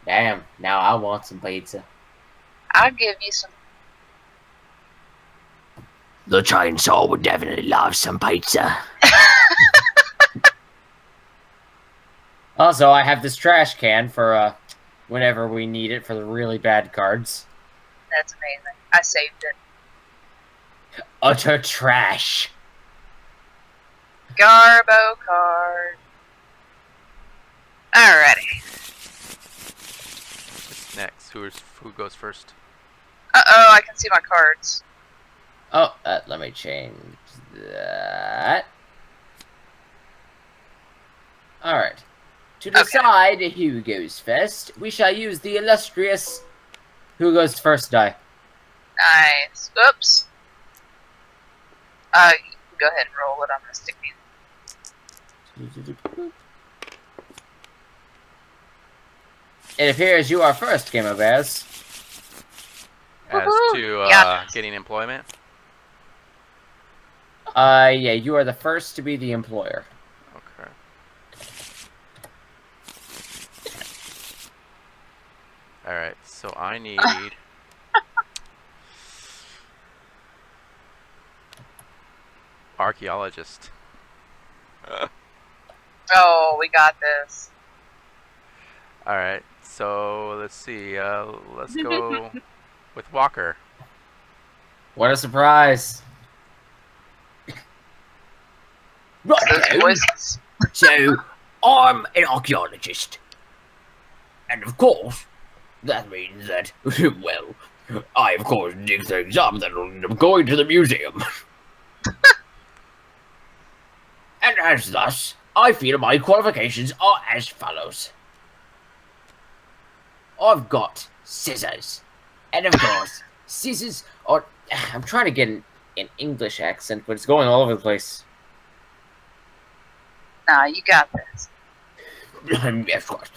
Damn, now I want some pizza. I'll give you some. The chainsaw would definitely love some pizza. Also, I have this trash can for whenever we need it for the really bad cards. That's amazing. I saved it. Utter trash. Garbo card. Alrighty. What's next? Who goes first? Uh-oh, I can see my cards. Oh, let me change that. Alright. To decide who goes first, we shall use the illustrious who goes first die. Nice. Oops. You can go ahead and roll it. I'm gonna stick these. It appears you are first, Game of Bears. As to Yes. getting employment? Yeah, you are the first to be the employer. Okay. Alright, so I need... archaeologist. Oh, we got this. Alright, so let's see. Let's go with Walker. What a surprise. Those voices. So, I'm an archaeologist. And of course, that means that, well, I of course dig things up that will end up going to the museum. And as thus, I feel my qualifications are as follows. I've got scissors. And of course, scissors are... I'm trying to get an English accent, but it's going all over the place. Nah, you got this. Of course.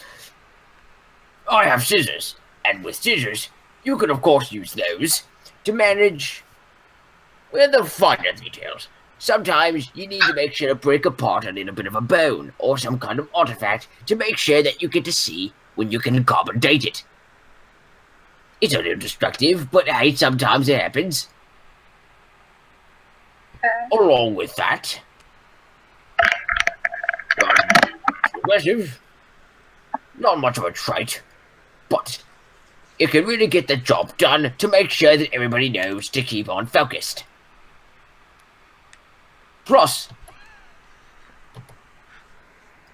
I have scissors, and with scissors, you can of course use those to manage, well, the finer details. Sometimes you need to make sure to break apart a little bit of a bone, or some kind of artifact, to make sure that you get to see when you can carbon date it. It's a little destructive, but hey, sometimes it happens. Along with that, aggressive, not much of a trait, but it can really get the job done to make sure that everybody knows to keep on focused. Plus,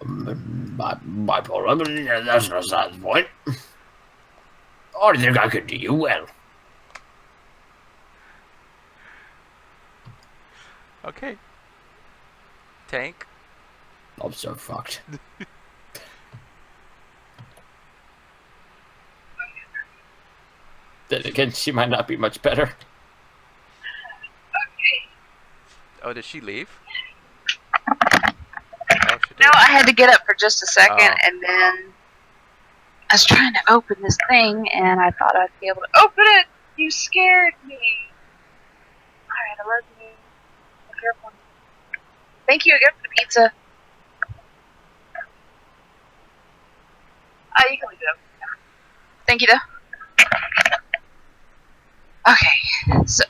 bipolar, that's not the point. I think I could do you well. Okay. Tank. I'm so fucked. Then again, she might not be much better. Oh, did she leave? Oh, she did. No, I had to get up for just a second, Oh. and then I was trying to open this thing, and I thought I'd be able to open it. You scared me. Alright, I love you. Be careful. Thank you again for the pizza. You can leave it open. Thank you, though. Okay, so...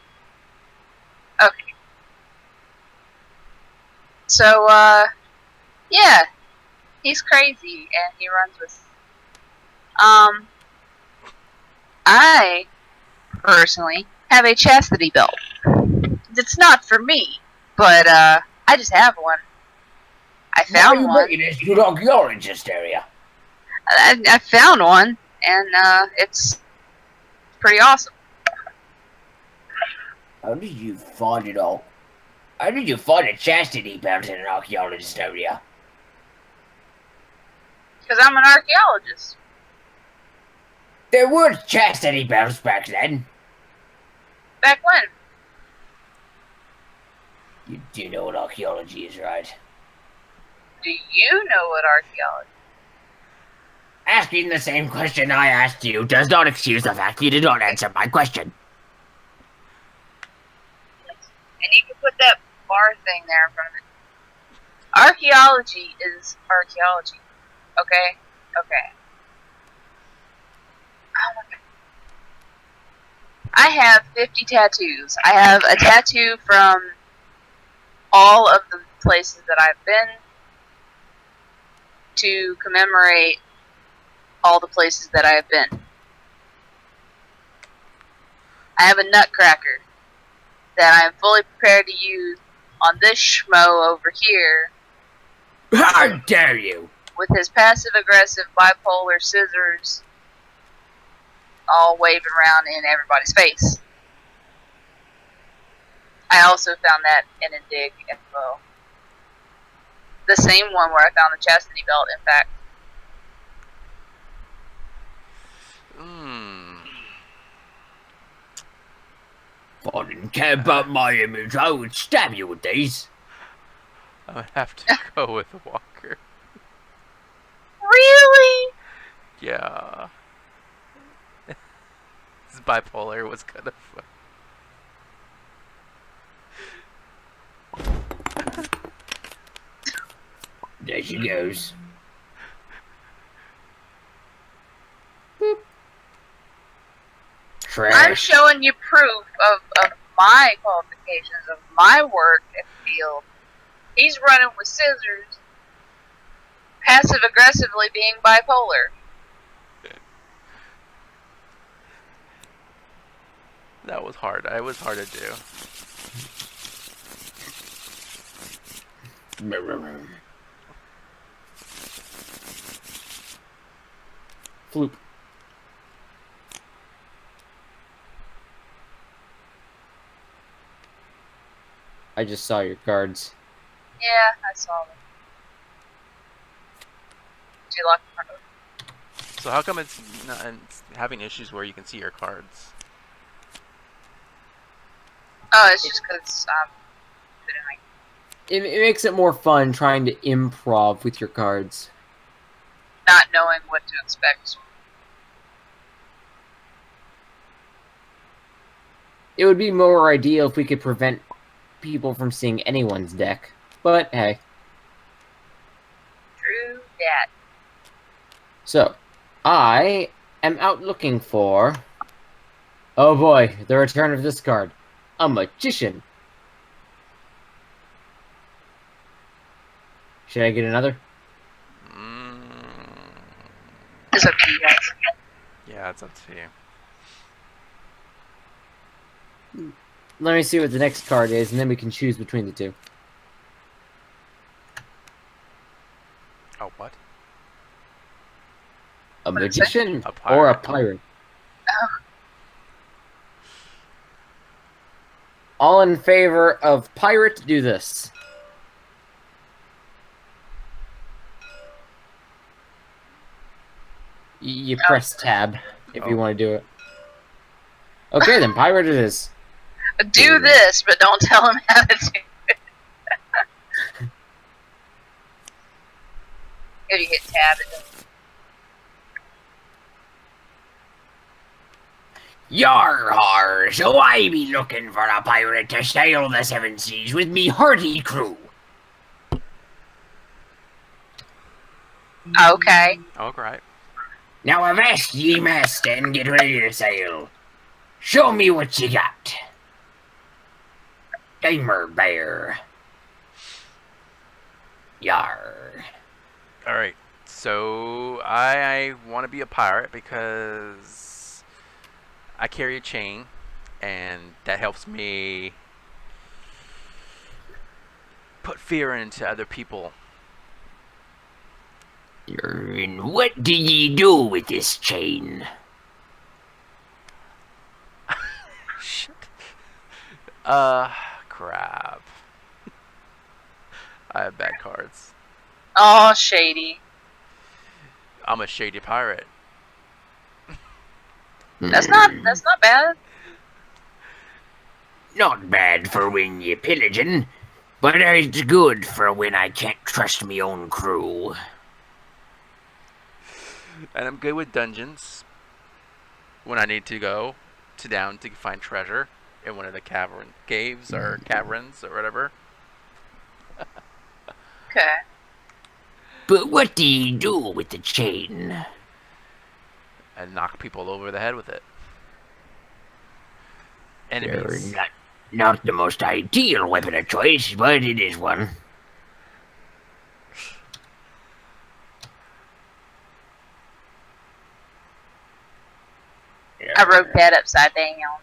Okay. So, yeah. He's crazy, and he runs with... I, personally, have a chastity belt. It's not for me, but, I just have one. I found one. It's the archaeologist area. I found one, and, it's pretty awesome. How did you find it all? How did you find a chastity belt in an archaeologist area? Because I'm an archaeologist. There were chastity belts back then. Back when? You do know what archaeology is, right? Do you know what archaeology is? Asking the same question I asked you does not excuse the fact you did not answer my question. And you can put that bar thing there in front of it. Archaeology is archaeology. Okay? Okay. I have 50 tattoos. I have a tattoo from all of the places that I've been to commemorate all the places that I have been. I have a nutcracker that I am fully prepared to use on this schmo over here How dare you! with his passive-aggressive bipolar scissors all waving around in everybody's face. I also found that in a dig as well. The same one where I found the chastity belt, in fact. If I didn't care about my image, I would stab you with these. I'm gonna have to go with Walker. Really? Yeah. This bipolar was kind of fun. There she goes. I'm Trash. showing you proof of my qualifications, of my work in the field. He's running with scissors, passive-aggressively being bipolar. That was hard. It was hard to do. Floop. I just saw your cards. Yeah, I saw them. Did you lock the front door? So how come it's not it's having issues where you can see your cards? Oh, it's just because putting like It makes it more fun trying to improv with your cards. not knowing what to expect. It would be more ideal if we could prevent people from seeing anyone's deck. But hey. True that. So, I am out looking for... Oh boy, the return of this card. A magician. Should I get another? It's up to you guys. Yeah, it's up to you. Let me see what the next card is, and then we can choose between the two. Oh, what? A What is it? magician A or a pirate. pirate? Oh, All in favor of pirate, do this. You press tab if you want to do it. Okay, then pirate it is. do this, but don't tell him how to do it. If you hit tab, it doesn't. Yar har, so I be looking for a pirate to sail the seven seas with me hearty crew. Okay. Oh, right. Now avast ye mast and get ready to sail. Show me what you got. Damer bear. Yar. Alright, so I want to be a pirate because I carry a chain, and that helps me put fear into other people. And what do ye do with this chain? Shit. Crap. I have bad cards. Oh, shady. I'm a shady pirate. That's not bad. Not bad for when you're pillaging, but it's good for when I can't trust me own crew. And I'm good with dungeons. When I need to go to down to find treasure in one of the caves or caverns or whatever. Okay. But what do ye do with the chain? And knock people over the head with it. enemies. Not the most ideal weapon of choice, but it is one. I wrote that upside down.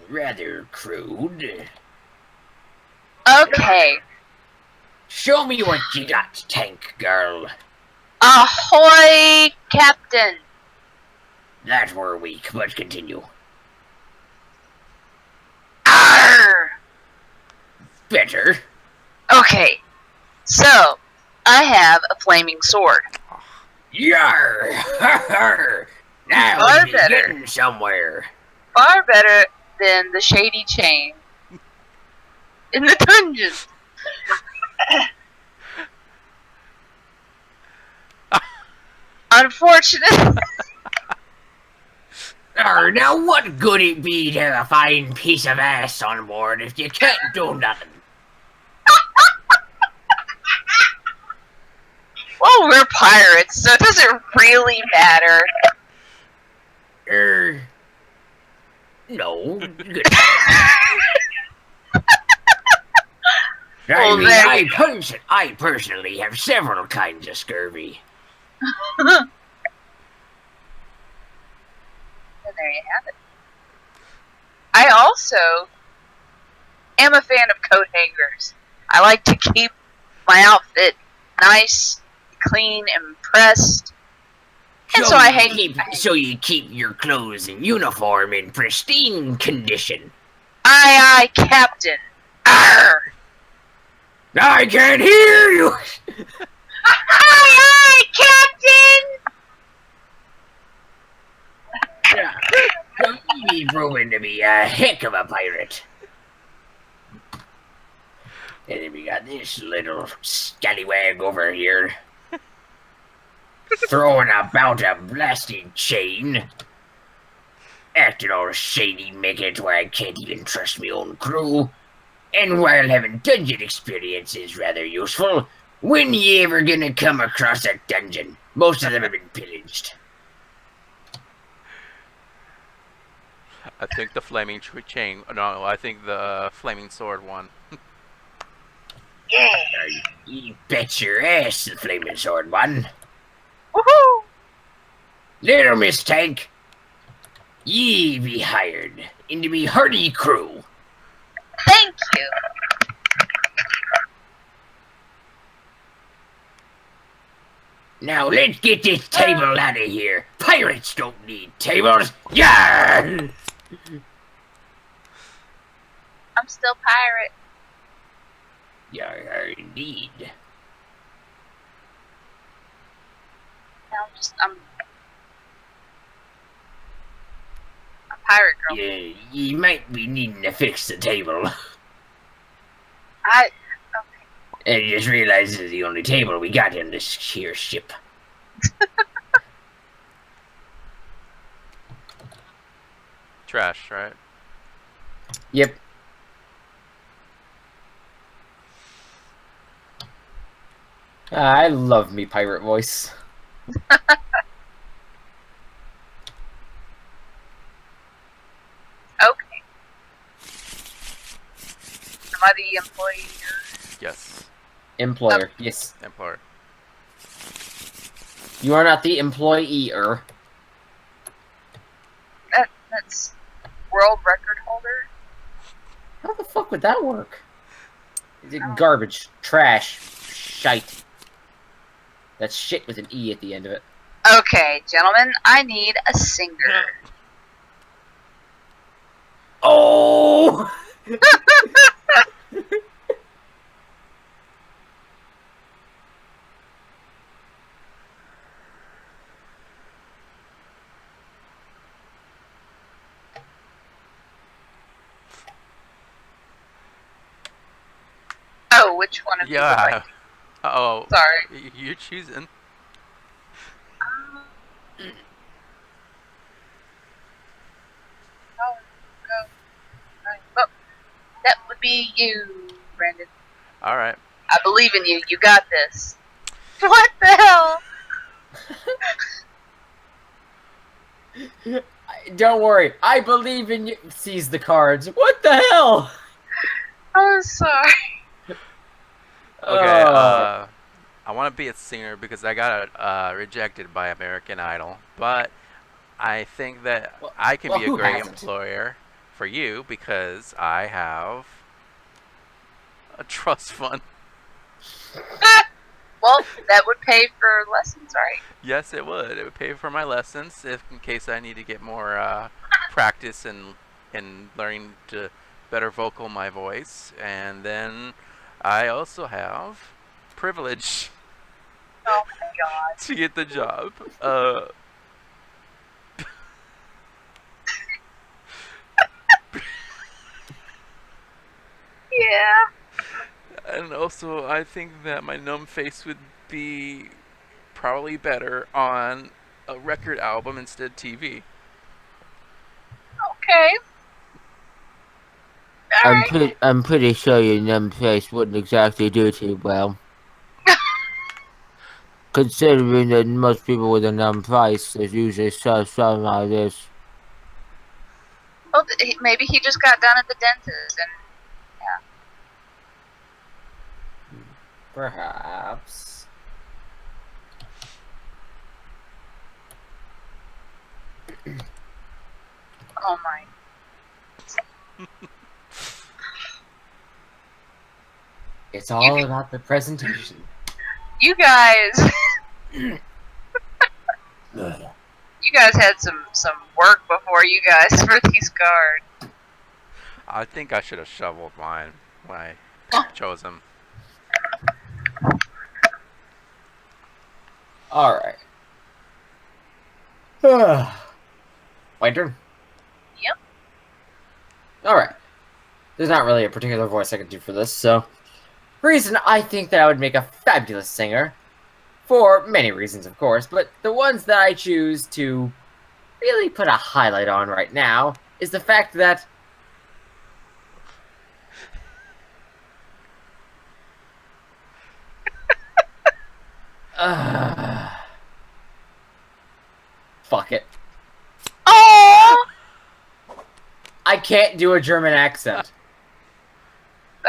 Rather crude. Okay. Show me what you got, tank girl. Ahoy, Captain! That were weak, but continue. Arr! Better. Okay, so I have a flaming sword. Yar! Now Far we're better. getting somewhere. Far better than the shady chain in the dungeon. Unfortunate. Now what good it be to have a fine piece of ass on board if you can't do nothing? Well, we're pirates, so it doesn't really matter. No. Good. Well, there you I personally have several kinds of scurvy. And there you have it. I also am a fan of coat hangers. I like to keep my outfit nice, clean, and pressed. And so I hate. So you keep your clothes and uniform in pristine condition. Aye, aye, Captain. Arr! I can't hear you. Aye, aye, Captain. Yeah. So you've proven to be a heck of a pirate. And then we got this little scallywag over here. Throwing about a blasted chain. Acting all shady, making it where I can't even trust my own crew. And while having dungeon experience is rather useful, when you ever gonna come across a dungeon? Most of them have been pillaged. I think the flaming chain. No, I think the flaming sword won. Yeah. You bet your ass the flaming sword won. Woohoo! Little Miss Tank, ye be hired into me hardy crew. Thank you. Now let's get this table out of here. Pirates don't need tables. Yarr! I'm still pirate. Yarr, indeed. I'm a pirate girl. You might be needing to fix the table. Okay. And you just realize this is the only table we got in this here ship. Trash, right? Yep. I love me pirate voice. Okay. Am I the employee? Yes. Employer, yes. Employer. You are not the employer. That's world record holder. How the fuck would that work? Is it garbage, trash, shite? That's shit with an E at the end of it. Okay, gentlemen, I need a singer. Oh! Oh, which one of you would Yeah. like? Oh. Sorry. You're choosing. Oh, that would be you, Brandon. All right. I believe in you. You got this. What the hell? Don't worry. I believe in you. Seize the cards. What the hell? I'm sorry. Okay, Oh. I want to be a singer because I got rejected by American Idol, but I think that I can Well, be a who great hasn't? employer for you because I have a trust fund. Well, that would pay for lessons, right? Yes, it would. It would pay for my lessons if, in case I need to get more practice and learning to better vocal my voice. And then I also have privilege Oh my god. to get the job. Yeah. And also, I think that my numb face would be probably better on a record album instead of TV. Okay. Alright. I'm pretty sure your numb face wouldn't exactly do too well. Considering that most people with a numb face is usually something like this. Well, maybe he just got done at the dentist and Perhaps. oh my. It's all about the presentation. You guys you guys had some work before you guys for these cards. I think I should have shoveled mine when I chose them. Alright. My turn? Yep. Alright. There's not really a particular voice I can do for this, so... Reason I think that I would make a fabulous singer, for many reasons, of course, but the ones that I choose to really put a highlight on right now is the fact that... fuck it. Oh, I can't do a German accent.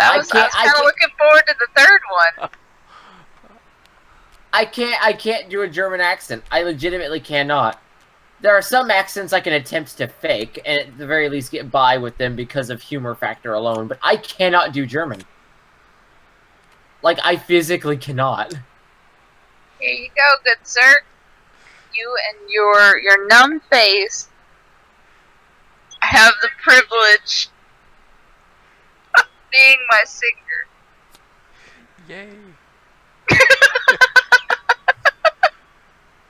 I was kind of looking forward to the third one. I can't do a German accent. I legitimately cannot. There are some accents I can attempt to fake, and at the very least get by with them because of humor factor alone, but I cannot do German. Like, I physically cannot. Here you go, good sir. You and your numb face have the privilege of being my singer. Yay!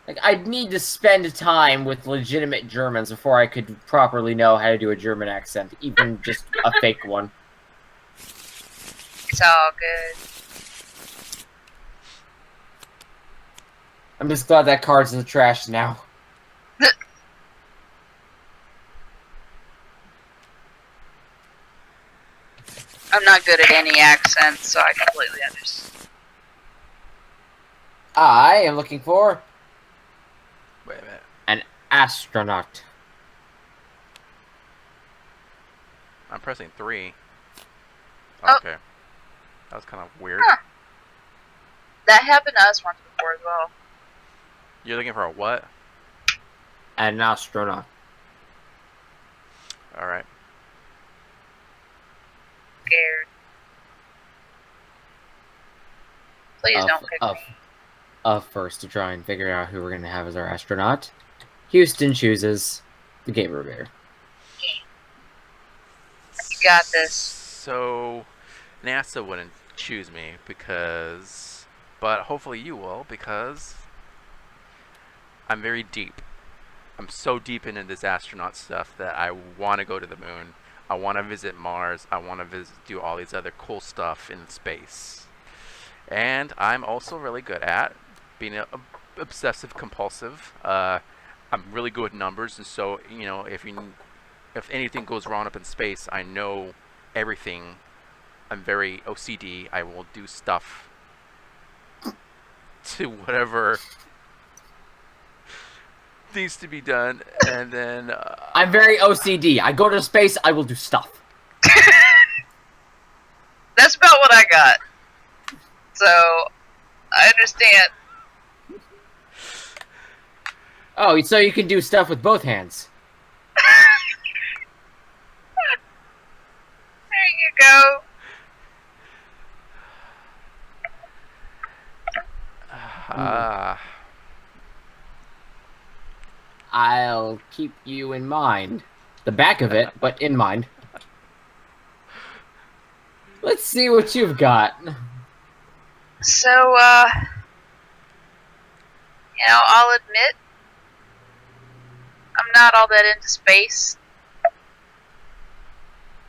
Like, I'd need to spend time with legitimate Germans before I could properly know how to do a German accent, even just a fake one. It's all good. I'm just glad that card's in the trash now. I'm not good at any accents, so I completely understand. I am looking for Wait a minute. an astronaut. I'm pressing 3. Oh. Okay. That was kind of weird. Huh. That happened to us once before as well. You're looking for a what? An astronaut. Alright. Scared. Please don't pick me. First, to try and figure out who we're going to have as our astronaut, Houston chooses the Gamer Bear. You got this. So, NASA wouldn't choose me because... But hopefully you will, because... I'm very deep. I'm so deep into this astronaut stuff that I want to go to the moon. I want to visit Mars. I want to do all these other cool stuff in space. And I'm also really good at being obsessive compulsive. I'm really good with numbers, and so if anything goes wrong up in space, I know everything. I'm very OCD. I will do stuff to whatever needs to be done, and then I'm very OCD. I go to space, I will do stuff. That's about what I got. So, I understand. Oh, so you can do stuff with both hands. There you go. I'll keep you in mind. The back of it, but in mind. Let's see what you've got. So, I'll admit, I'm not all that into space.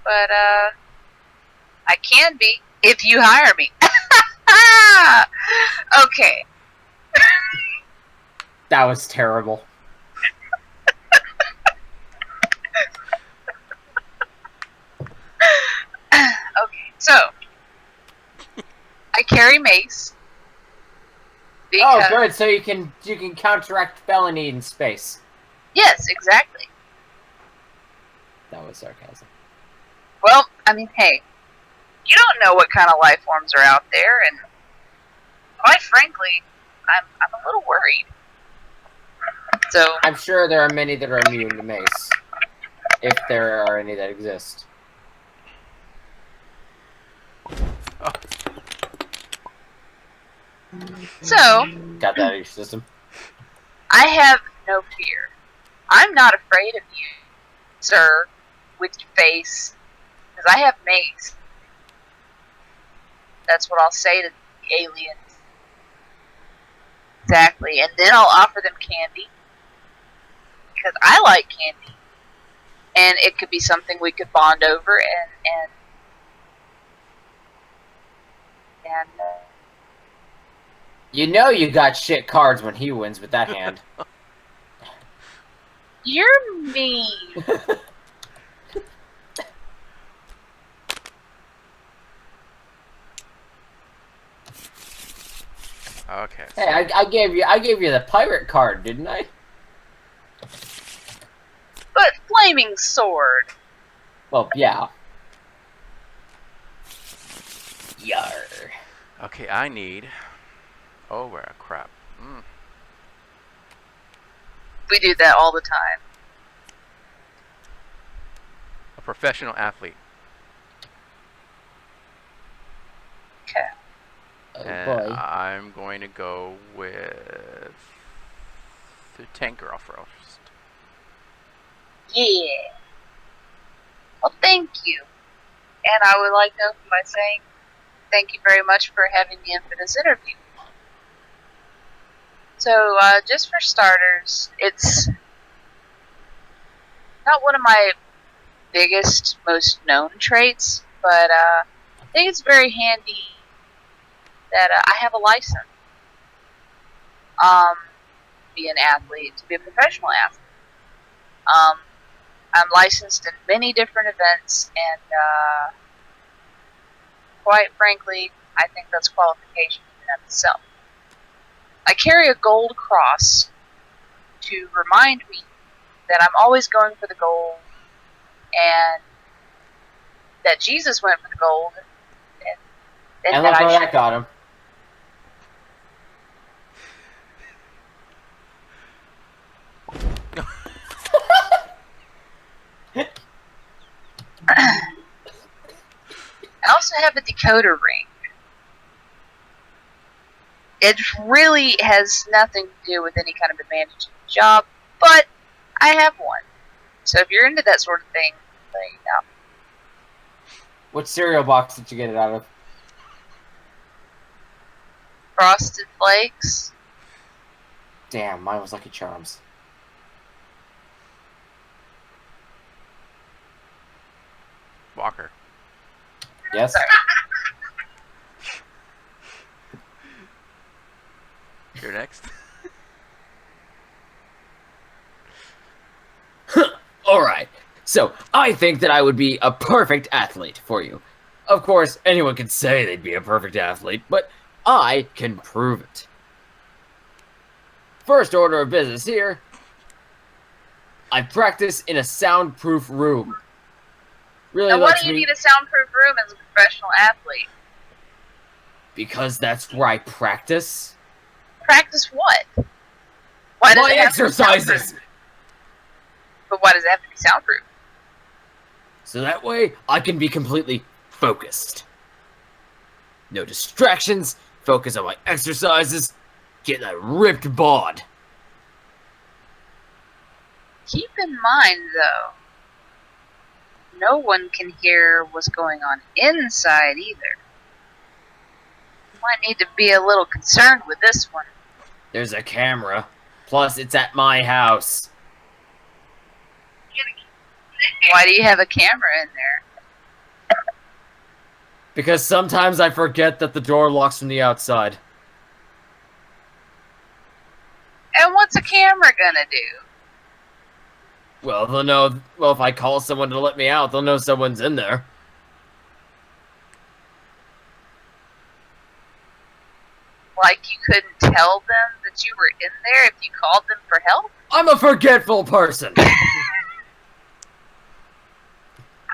But, I can be, if you hire me. Okay. That was terrible. Okay, so I carry mace. Oh, good. So you can counteract felony in space. Yes, exactly. That was sarcasm. Well, I mean, hey, you don't know what kind of life forms are out there, and quite frankly, I'm a little worried. So I'm sure there are many that are immune to mace, if there are any that exist. So, Got that out of your system. I have no fear. I'm not afraid of you, sir, with your face, because I have mace. That's what I'll say to the aliens. Exactly, and then I'll offer them candy, because I like candy, and it could be something we could bond over, and You know you got shit cards when he wins with that hand. you're mean. Okay. Hey, I gave you the pirate card, didn't I? But flaming sword. Well, yeah. Yar. Okay, I need. Oh, where crap. We do that all the time. A professional athlete. Okay. Oh And boy. I'm going to go with the tank girl first. Yeah. Well, thank you. And I would like to open by saying thank you very much for having me in for this interview. So, just for starters, it's not one of my biggest, most known traits, but I think it's very handy that I have a license. To be an athlete, to be a professional athlete. I'm licensed in many different events, and quite frankly, I think that's qualification in and of itself. I carry a gold cross to remind me that I'm always going for the gold, and that Jesus went for the gold, and And that look I where should. that got him. I also have a decoder ring. It really has nothing to do with any kind of advantage in the job, but I have one. So if you're into that sort of thing, there you go. What cereal box did you get it out of? Frosted Flakes. Damn, mine was Lucky Charms. Walker. Yes? Sorry. You're next. Alright, so I think that I would be a perfect athlete for you. Of course, anyone can say they'd be a perfect athlete, but I can prove it. First order of business here. I practice in a soundproof room. Really Now, why lets do you me need a soundproof room as a professional athlete? because that's where I practice Practice what? Why does my it have to be exercises. soundproof? But why does it have to be soundproof? So that way I can be completely focused. No distractions. Focus on my exercises. Get that ripped bod. Keep in mind, though, no one can hear what's going on inside either. You might need to be a little concerned with this one. There's a camera. Plus, it's at my house. Why do you have a camera in there? Because sometimes I forget that the door locks from the outside. And what's a camera gonna do? Well, they'll know. Well, if I call someone to let me out, they'll know someone's in there. Like you couldn't tell them that you were in there if you called them for help? I'm a forgetful person.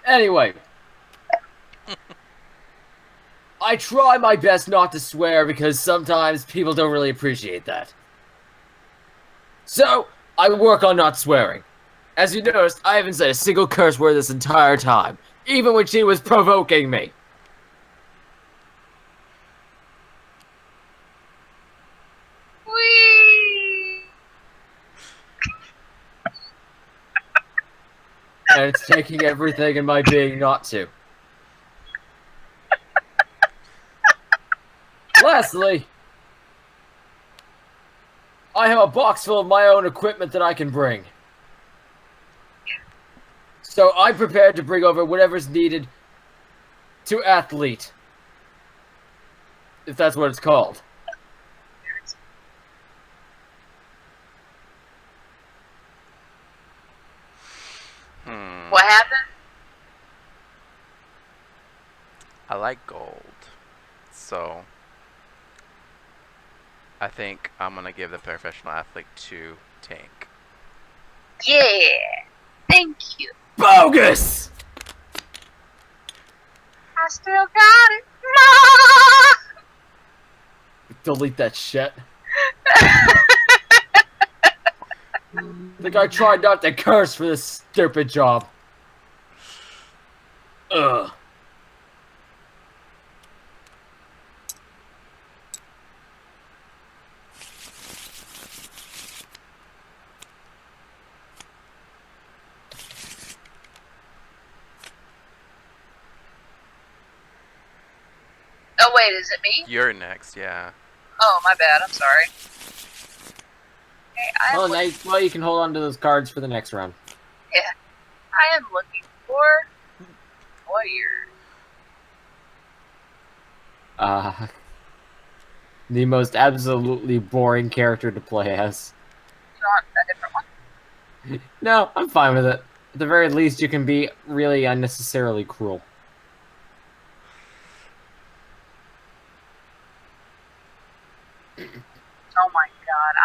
Anyway. I try my best not to swear because sometimes people don't really appreciate that. So, I work on not swearing. As you noticed, I haven't said a single curse word this entire time, even when she was provoking me. Whee! And it's taking everything in my being not to. Lastly, I have a box full of my own equipment that I can bring. So I'm prepared to bring over whatever's needed to athlete. If that's what it's called. What happened? I like gold. So I think I'm gonna give the professional athlete to Tank. Yeah. Thank you. Bogus! I still got it. Delete that shit. The guy tried not to curse for this stupid job. Ugh. Oh wait, is it me? You're next, yeah. Oh, my bad. I'm sorry. Okay, I am, Well, nice. Well, you can hold on to those cards for the next round. I am looking for warrior. The most absolutely boring character to play as. You want a different one? No, I'm fine with it. At the very least, you can be really unnecessarily cruel. Oh my god,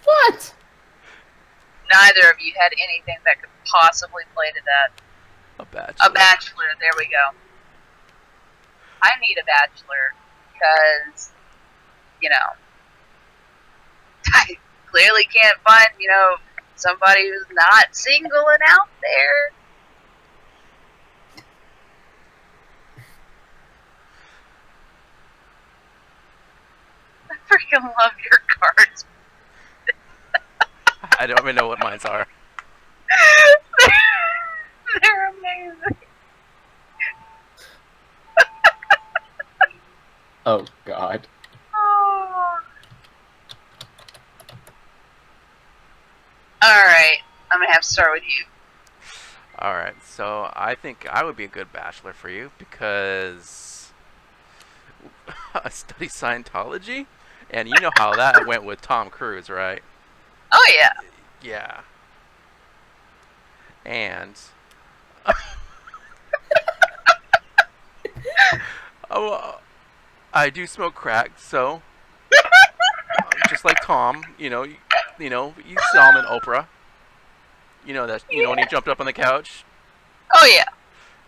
What? neither of you had anything that could possibly play to that. A bachelor. A bachelor, there we go. I need a bachelor because, you know, I clearly can't find, you know, somebody who's not single and out there. I freaking love your cards. I don't even know what mine are. They're amazing. Oh, God. Oh. Alright, I'm gonna have to start with you. Alright, so I think I would be a good bachelor for you because I study Scientology, and you know how that went with Tom Cruise, right? Oh yeah. Yeah. And oh, I do smoke crack, so just like Tom. You know, you saw him in Oprah. You know that. You know when he jumped up on the couch. Oh yeah.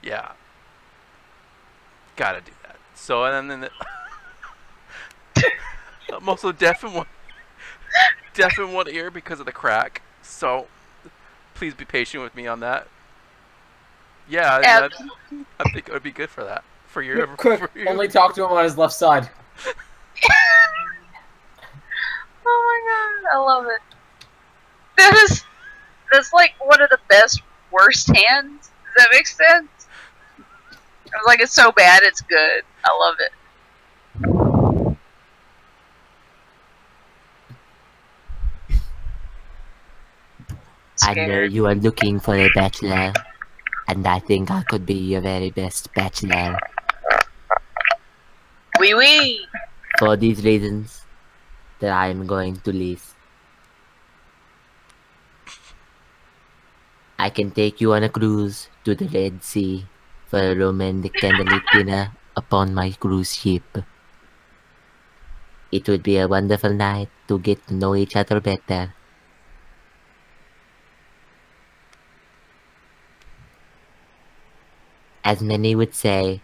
Yeah. Gotta do that. So and then I'm also deaf in one ear because of the crack. So please be patient with me on that. Yeah, I think it would be good for that. For your Quick, for you. only talk to him on his left side. Oh my god, I love it. That's like one of the best worst hands. Does that make sense? I was like, it's so bad, it's good. I love it. I know Scared. you are looking for a bachelor, and I think I could be your very best bachelor. Wee wee. For these reasons that I am going to list. I can take you on a cruise to the Red Sea for a romantic candlelit dinner upon my cruise ship. It would be a wonderful night to get to know each other better. As many would say,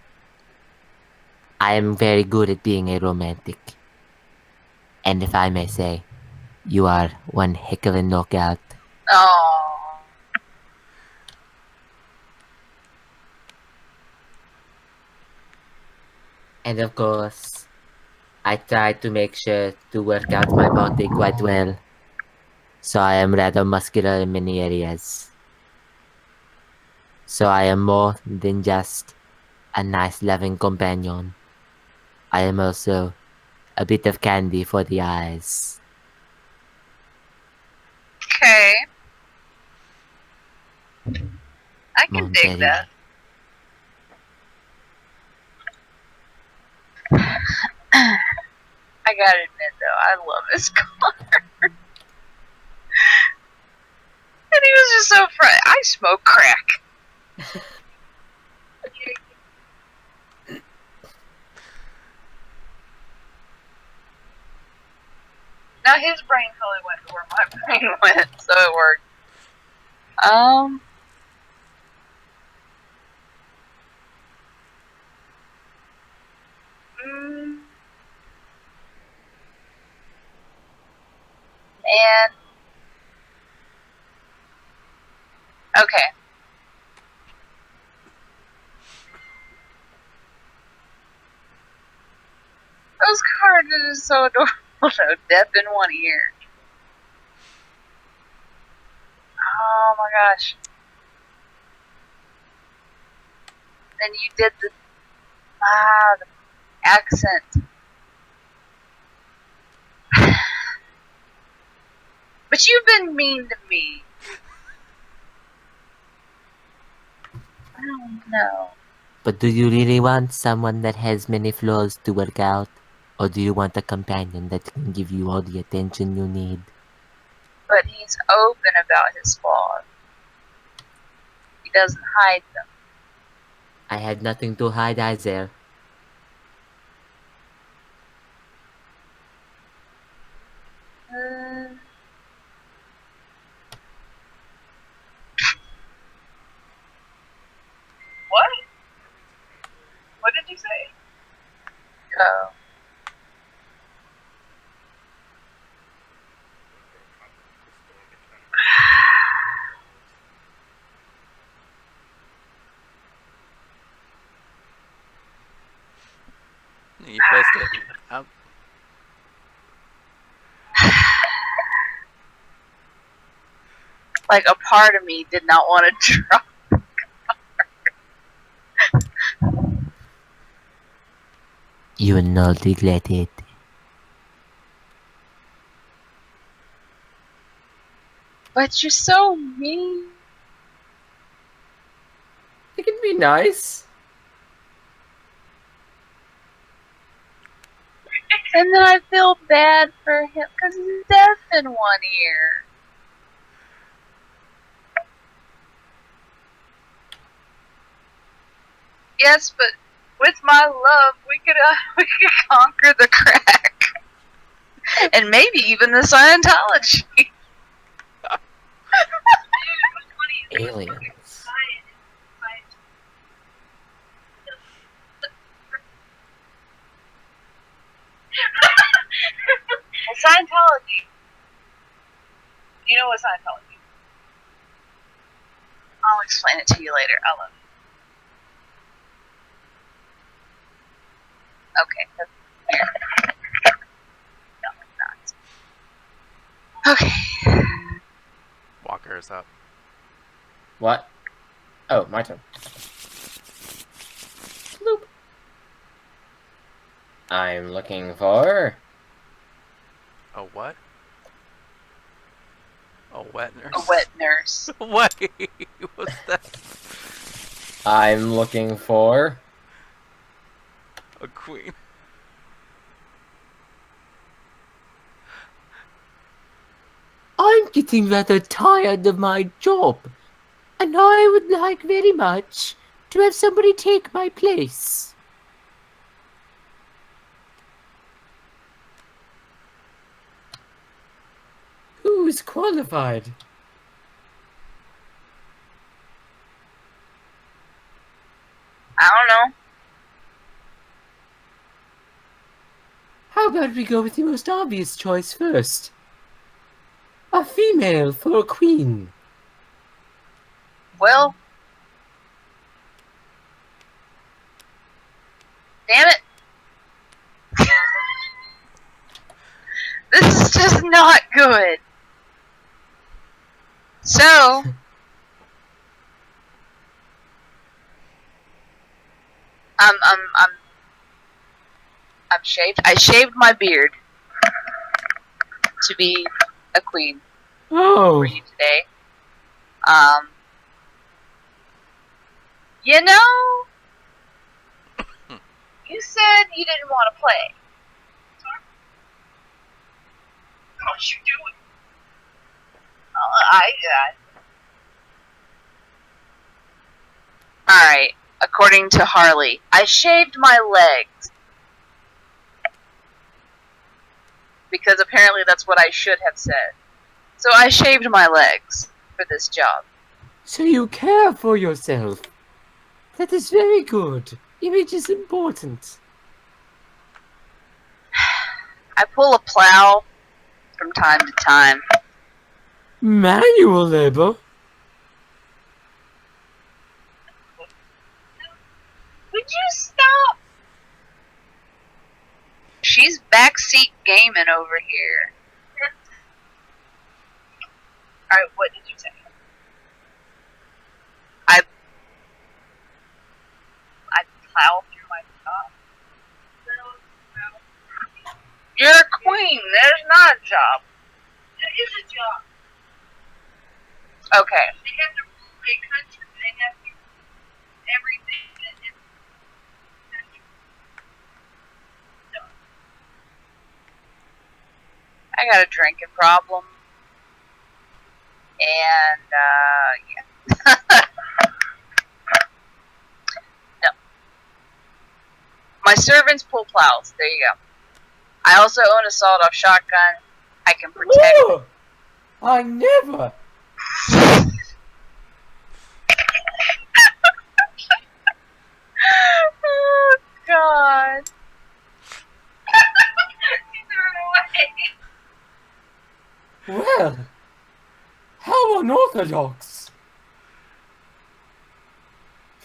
I am very good at being a romantic. And if I may say, you are one heck of a knockout. Oh. And of course, I try to make sure to work out my body quite well. So I am rather muscular in many areas. So I am more than just a nice loving companion. I am also a bit of candy for the eyes. Okay. I can dig Monterey. that. I gotta admit though, I love his car. And he was just so friendly. I smoke crack. Now his brain totally went to where my brain went, so it worked. And okay. Those cards are just so adorable. No, deaf in one ear. Oh my gosh. Then you did the accent. But you've been mean to me. I don't know. But do you really want someone that has many flaws to work out? Or do you want a companion that can give you all the attention you need? But he's open about his flaws. He doesn't hide them. I had nothing to hide either. What? What did you say? Oh. You placed it. Like a part of me did not want to drop. You will not regret it. But you're so mean. It can be nice. And then I feel bad for him because he's deaf in one ear. Yes, but with my love, we could conquer the crack. And maybe even the Scientology. Aliens. Well, Scientology. You know what Scientology is? I'll explain it to you later. I love it. Okay, that's weird. No, it's not. Okay. Walker is up. What? Oh, my turn. Bloop. I'm looking for... A what? A wet nurse? A wet nurse. Wait, what's that? I'm looking for... A queen. I'm getting rather tired of my job, and I would like very much to have somebody take my place. Who's qualified? I don't know. How about we go with the most obvious choice first? A female for a queen. Well, damn it. This is just not good. So, I'm shaved. I shaved my beard to be a queen Oh, for you today. You know, you said you didn't want to play. How'd you do it? Alright, according to Harley, I shaved my legs. Because apparently that's what I should have said. So I shaved my legs for this job. so you care for yourself. That is very good. Image is important. I pull a plow from time to time. Manual labor? Would you stop? She's backseat gaming over here. Alright, what did you say? I plow through my job. You're a queen. There's not a job. There is a job. Okay. They have to rule a country. They have to do everything that is country. So. I got a drinking problem. And, yeah. No. My servants pull plows. There you go. I also own a sawed-off shotgun. I can protect. Whoa! I never! Oh, God. He threw it away. Well, how unorthodox!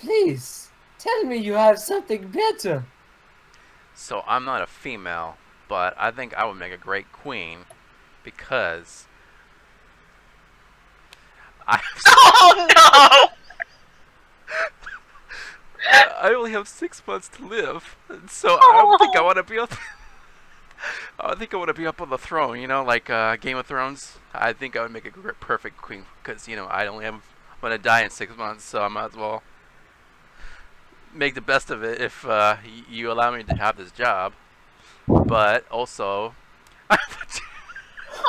Please, tell me you have something better. So I'm not a female, but I think I would make a great queen because Oh, no! I only have 6 months to live, and so I don't think I want to be up. I think I want to be up on the throne, you know, like Game of Thrones. I think I would make a perfect queen because you know I'm gonna die in 6 months, so I might as well make the best of it if you allow me to have this job. But also,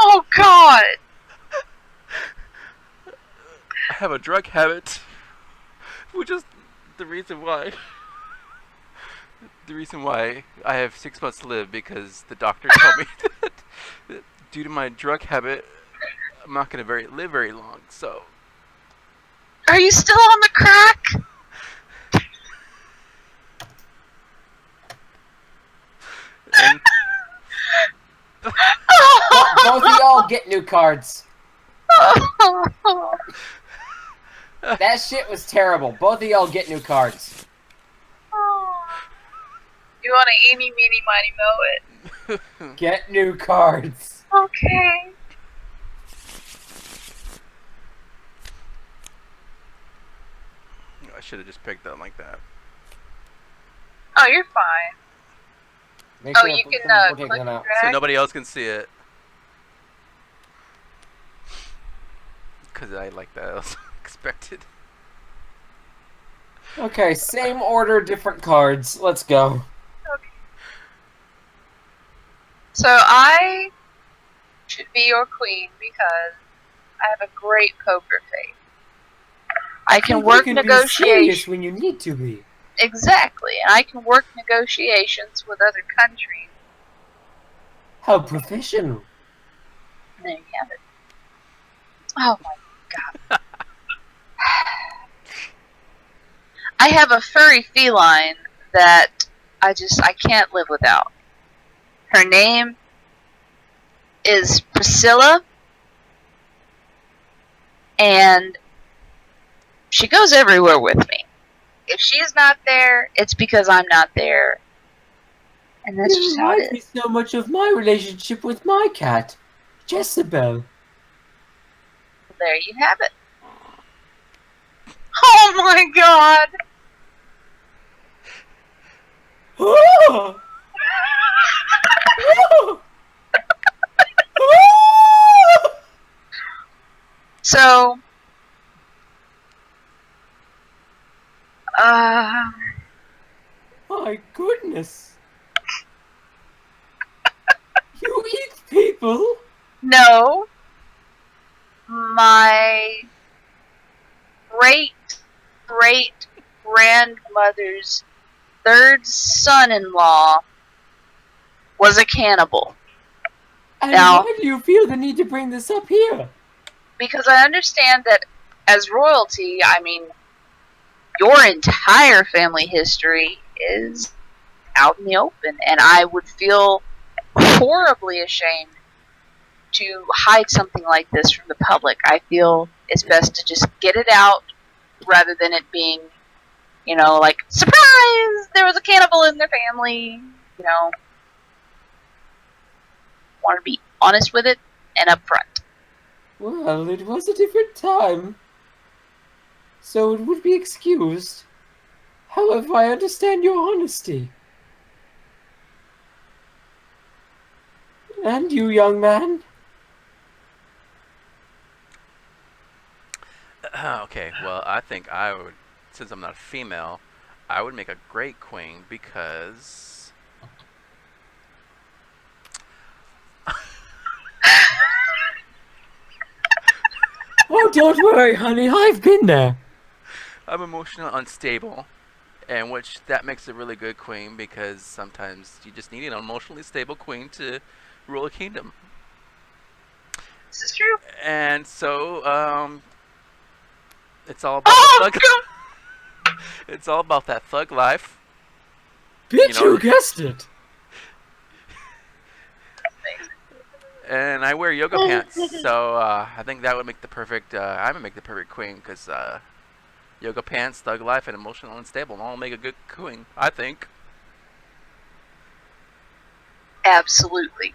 Oh, God! I have a drug habit, which is the reason why. The reason why I have 6 months to live because the doctor told me that due to my drug habit, I'm not gonna live very long. So. Are you still on the crack? And Both of y'all get new cards. That shit was terrible. Both of y'all get new cards. You want to eeny, meeny, miny, moe it? Get new cards. Okay. I should have just picked them like that. Oh, you're fine. Make Oh, sure you we're can taking click them and out. So drag? nobody else can see it. Because I like that. I was expected. Okay, same order, different cards. Let's go. Okay. So I should be your queen because I have a great poker face. I can work you can be negotiations. serious when you need to be. Exactly. And I can work negotiations with other countries. How professional. And there you have it. Oh my god. I have a furry feline that I can't live without. Her name is Priscilla, and she goes everywhere with me. If she's not there, it's because I'm not there. And that's You just how remind it me is. so much of my relationship with my cat, Jezebel. There you have it. Oh my god! Oh! Oh! So, My goodness. You eat people? no. My great grandmother's third son-in-law was a cannibal. And Now- why do you feel the need to bring this up here? Because I understand that as royalty, I mean, your entire family history is out in the open, and I would feel horribly ashamed to hide something like this from the public. I feel it's best to just get it out rather than it being, you know, like, surprise! There was a cannibal in their family. You know, want to be honest with it and upfront. Well, it was a different time, so it would be excused. However, I understand your honesty. And you, young man? Okay, well, I think I would, since I'm not a female, I would make a great queen because... Oh, don't worry, honey, I've been there. I'm emotionally unstable, and which that makes a really good queen because sometimes you just need an emotionally stable queen to rule a kingdom. This is true. And so, it's all about Oh, thug. It's all about that thug life. Bitch, You know- you guessed it. And I wear yoga pants, so I think that would make the perfect. I would make the perfect queen because yoga pants, thug life, and emotional unstable. And all make a good queen, I think. Absolutely.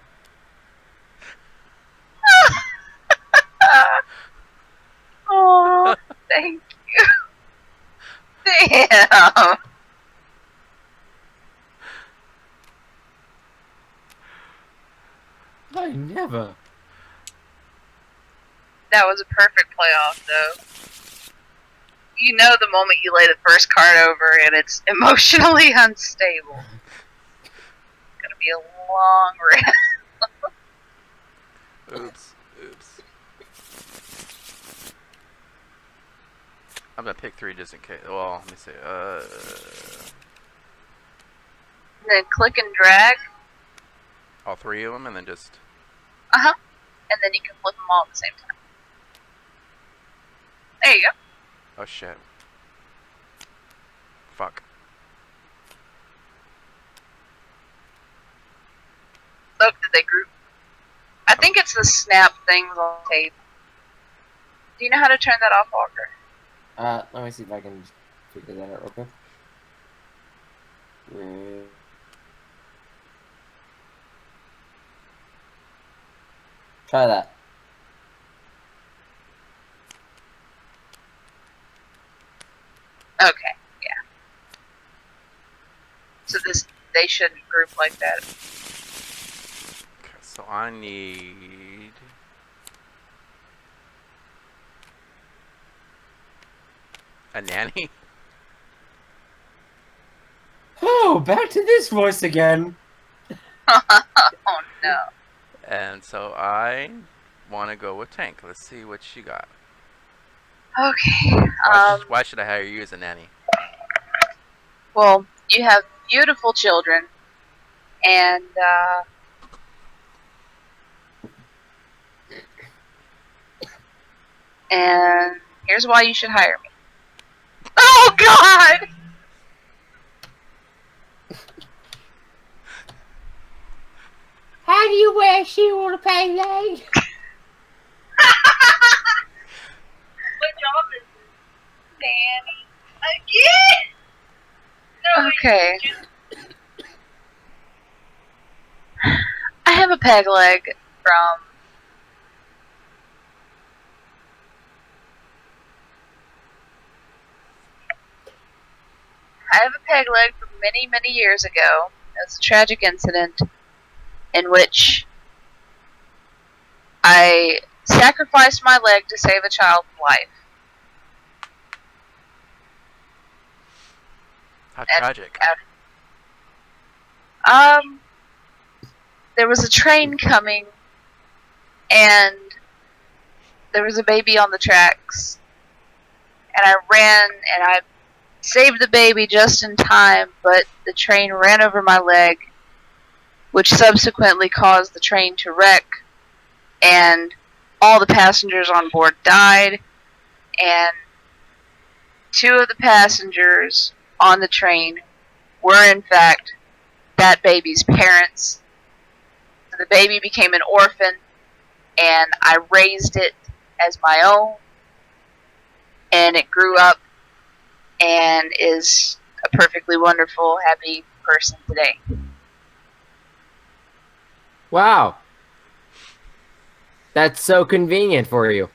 Oh, thank you. Damn. I never. That was a perfect playoff, though. You know the moment you lay the first card over and it's emotionally unstable. It's gonna be a long rest. Oops. I'm gonna pick 3 just in case. Well, let me see. And then click and drag. All 3 of them, and then just. Uh huh. and then you can flip them all at the same time. There you go. Oh shit. Fuck. Look, did they group? I think it's the snap things on tape. Do you know how to turn that off, Walker? Let me see if I can figure that out real quick. Try that. Okay, yeah. So they shouldn't group like that. Okay, so I need... a nanny? Oh, back to this voice again. Oh no. And so I want to go with Tank. Let's see what she got. Okay. Why should I hire you as a nanny? Well, you have beautiful children, and here's why you should hire me. Oh God! How do you wear shoe on a peg leg? What job is this? Nanny. Again? No, okay. I have a peg leg from... I have a peg leg from many, many years ago. It was a tragic incident in which I sacrificed my leg to save a child's life. How tragic. There was a train coming, and there was a baby on the tracks, and I ran, and I saved the baby just in time, but the train ran over my leg, which subsequently caused the train to wreck, and all the passengers on board died, and 2 of the passengers on the train were in fact that baby's parents. So the baby became an orphan, and I raised it as my own, and it grew up and is a perfectly wonderful, happy person today. Wow. That's so convenient for you.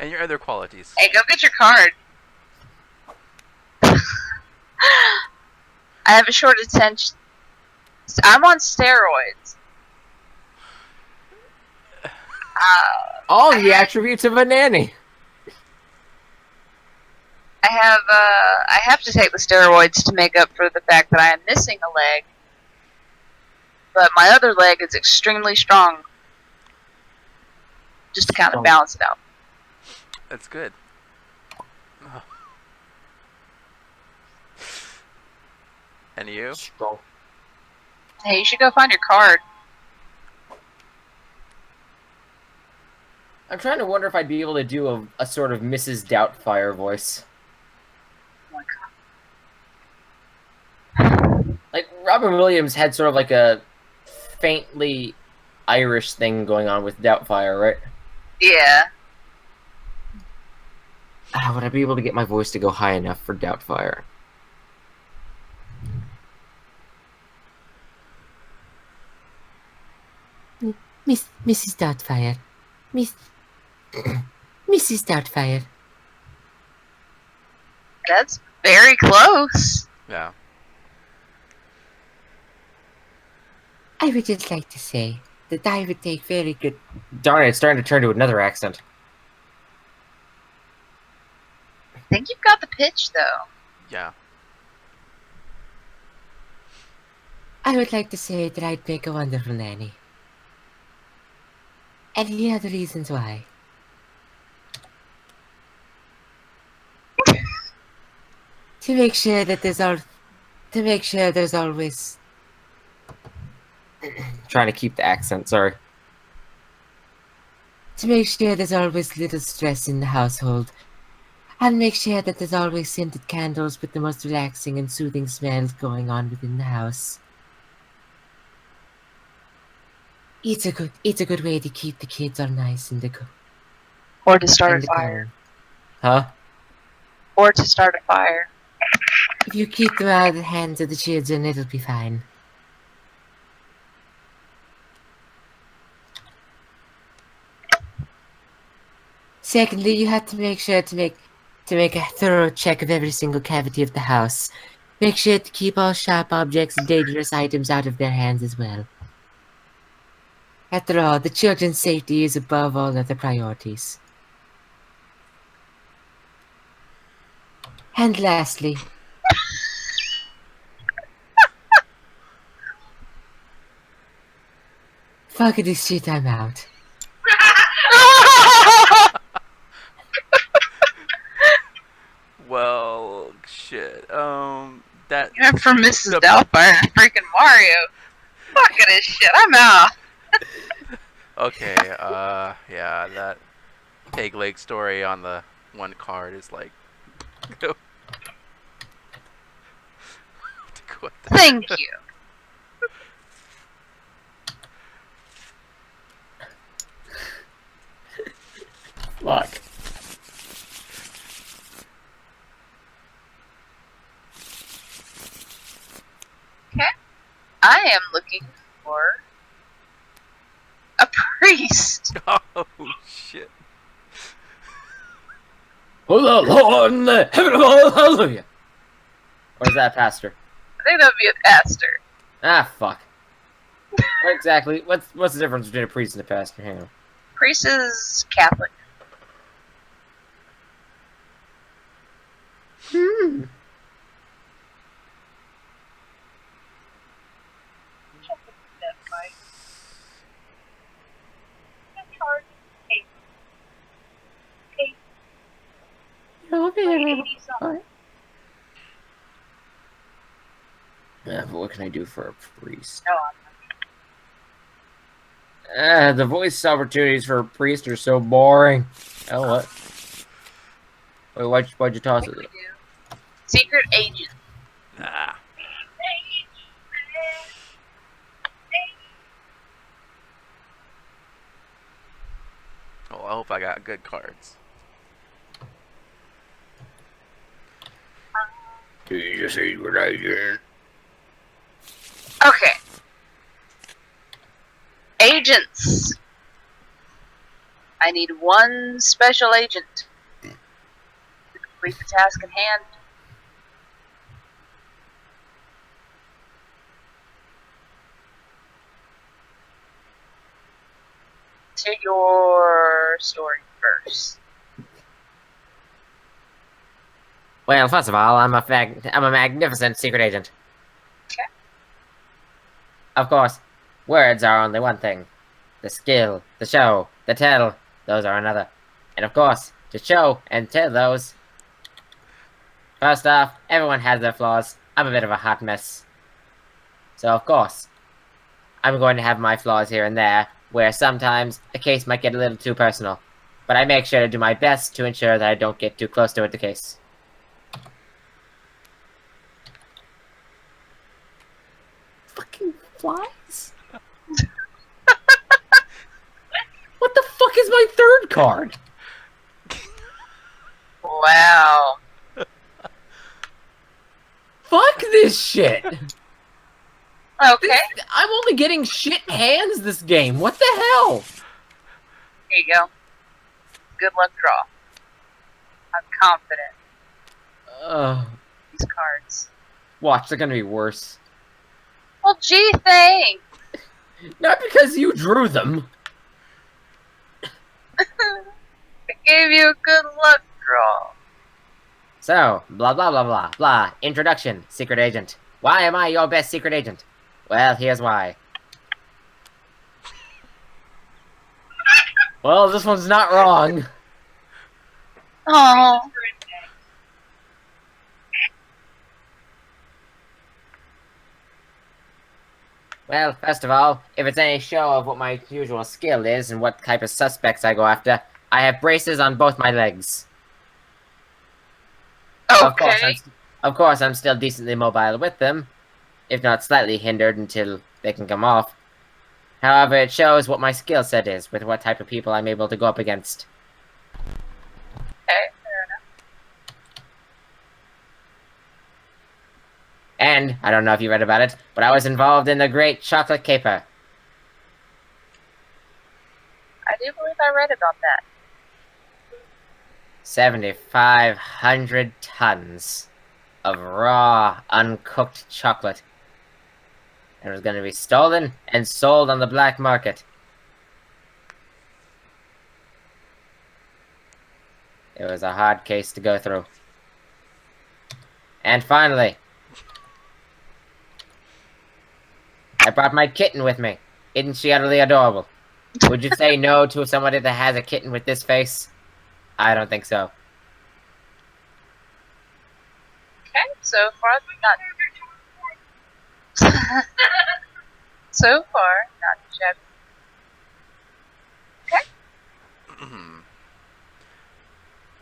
And your other qualities. Hey, go get your card. I have a short attention. I'm on steroids. All the attributes of a nanny. I have to take the steroids to make up for the fact that I am missing a leg. But my other leg is extremely strong. Just to kind of balance it out. That's good. And you? Strong. Hey, you should go find your card. I'm trying to wonder if I'd be able to do a sort of Mrs. Doubtfire voice. Oh my God. Like, Robin Williams had sort of like a faintly Irish thing going on with Doubtfire, right? Yeah. Would I be able to get my voice to go high enough for Doubtfire? Mrs. Doubtfire. Mrs. Doubtfire. That's very close. Yeah. I would just like to say that I would take very good... Darn it, it's starting to turn to another accent. I think you've got the pitch, though. Yeah. I would like to say that I'd make a wonderful nanny. And here are the reasons why. To make sure that there's always Trying to keep the accent, sorry. To make sure there's always little stress in the household, and make sure that there's always scented candles with the most relaxing and soothing smells going on within the house. It's a good way to keep the kids all nice and Or to start a fire. calm. Huh? Or to start a fire. If you keep them out of the hands of the children, it'll be fine. Secondly, you have to make sure to make a thorough check of every single cavity of the house. Make sure to keep all sharp objects and dangerous items out of their hands as well. After all, the children's safety is above all other priorities. And lastly, fuck this shit, I'm out. Well, shit. That. I'm from Mrs. Doubtfire and freaking Mario. Fuck this shit, I'm out. Okay. Yeah. That peg leg story on the one card is like. Thank you. Fuck. Okay. I am looking for a priest. Oh shit. Oh, the Lord in the heaven of all, hallelujah. Or is that pastor? I think that would be a pastor. Ah, fuck. What exactly? What's the difference between a priest and a pastor? Hang on. Priest is Catholic. Yeah, but what can I do for a priest? No, The voice opportunities for a priest are so boring. Oh, what? Wait, why'd you toss it? Secret agent. Ah. Well, I hope I got good cards. He's a secret agent. Okay. Agents. I need one special agent to complete the task at hand. To your story first. Well, first of all, I'm a magnificent secret agent. Okay. Of course, words are only one thing. The skill, the show, the tell, those are another. And of course, to show and tell those. First off, everyone has their flaws. I'm a bit of a hot mess. So of course, I'm going to have my flaws here and there, where sometimes a case might get a little too personal. But I make sure to do my best to ensure that I don't get too close to the case. Fucking flies? What the fuck is my third card? Wow. Fuck this shit! Okay. I'm only getting shit hands this game. What the hell? Here you go. Good luck draw. I'm confident in these cards. Watch, they're gonna be worse. Well, gee, thanks. Not because you drew them. I gave you a good luck draw. So, blah blah blah blah blah. Introduction, secret agent. Why am I your best secret agent? Well, here's why. Well, this one's not wrong. Oh. Well, first of all, if it's any show of what my usual skill is and what type of suspects I go after, I have braces on both my legs. Of course, Okay. of course, I'm still decently mobile with them, if not slightly hindered until they can come off. However, it shows what my skill set is with what type of people I'm able to go up against. Okay, fair enough. And, I don't know if you read about it, but I was involved in the Great Chocolate Caper. I do believe I read about that. 7,500 tons of raw, uncooked chocolate. And it was going to be stolen and sold on the black market. It was a hard case to go through. And finally, I brought my kitten with me. Isn't she utterly adorable? Would you say no to somebody that has a kitten with this face? I don't think so. Okay, so far we got. So far, not shabby.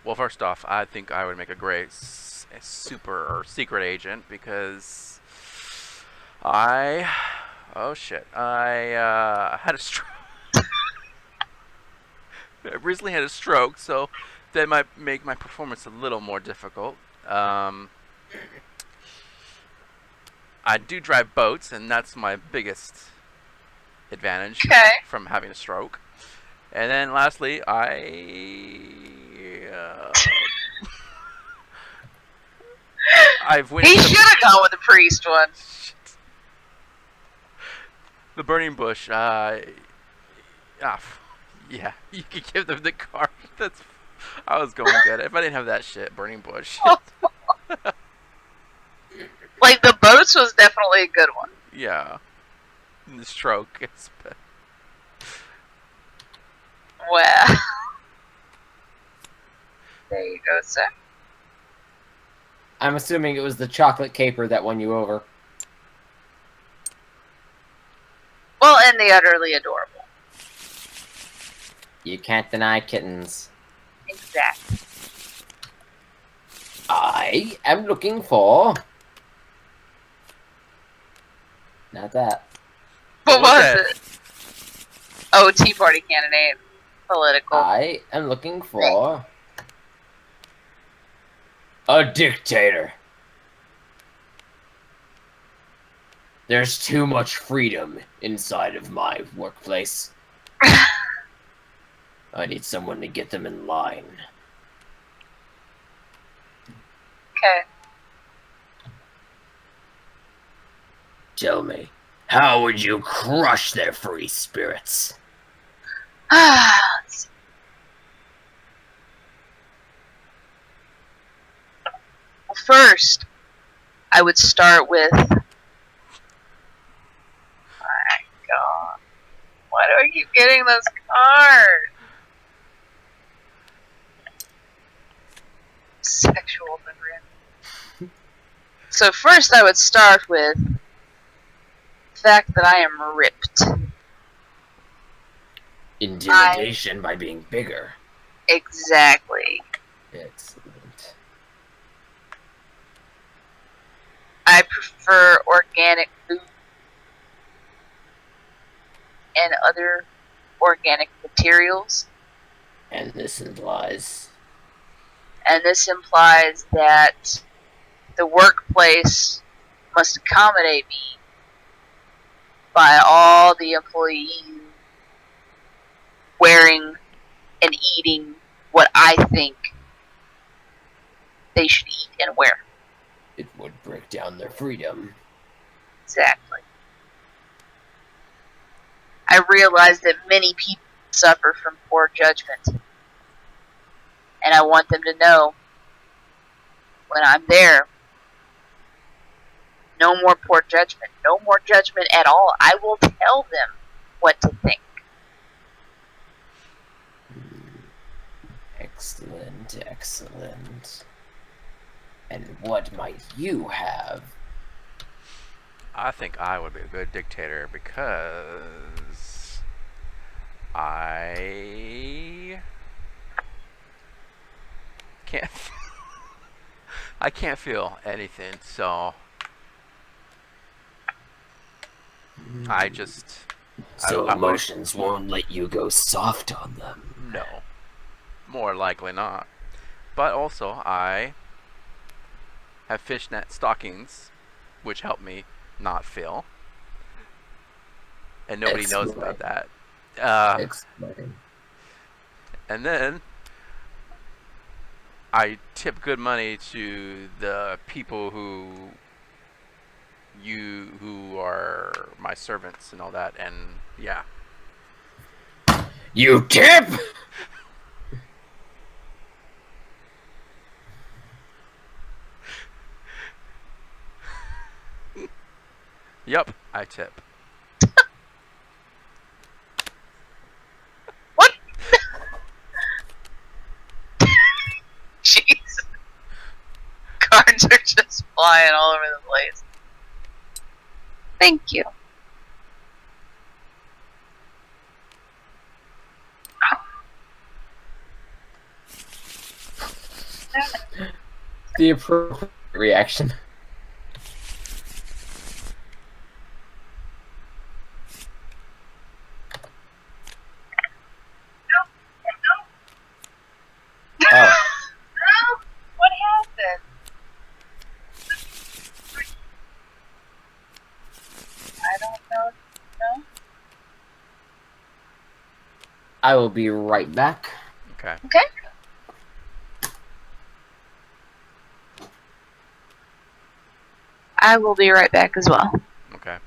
Well, first off, I think I would make a great super or secret agent because oh shit, I had a stroke. I recently had a stroke, so that might make my performance a little more difficult. I do drive boats, and that's my biggest advantage from having a stroke. And then lastly, I've He should have gone with the priest one. The burning bush. Yeah, you could give them the card. I was going good. If I didn't have that shit, burning bush. Like, the boats was definitely a good one. Yeah. And the stroke. Well. There you go, sir. I'm assuming it was the chocolate caper that won you over. Well, and the utterly adorable. You can't deny kittens. Exactly. I am looking for... Not that. What was that? it? Oh, Tea Party candidate. Political. I am looking for... a dictator. There's too much freedom inside of my workplace. I need someone to get them in line. Okay. Tell me, how would you crush their free spirits? Let's see. Well, first, I would start with... My God. Why do I keep getting this card? Sexual membrane. So first I would start with the fact that I am ripped. Intimidation by being bigger. Exactly. Excellent. I prefer organic food and other organic materials. And this implies... And this implies that the workplace must accommodate me by all the employees wearing and eating what I think they should eat and wear. It would break down their freedom. Exactly. I realize that many people suffer from poor judgment. And I want them to know when I'm there, no more poor judgment. No more judgment at all. I will tell them what to think. Excellent, excellent. And what might you have? I think I would be a good dictator because I can't. I can't feel anything, so I just. So I'm gonna. emotions won't let you go soft on them. No, more likely not. But also, I have fishnet stockings, which help me not feel, and nobody knows about that. Explain. And then I tip good money to the people who are my servants and all that, and yeah. You tip? Yep, I tip. What? Jeez. Cards are just flying all over the place. Thank you. The appropriate reaction. Oh. What happened? I don't know. No? I will be right back. Okay. Okay. I will be right back as well. Okay.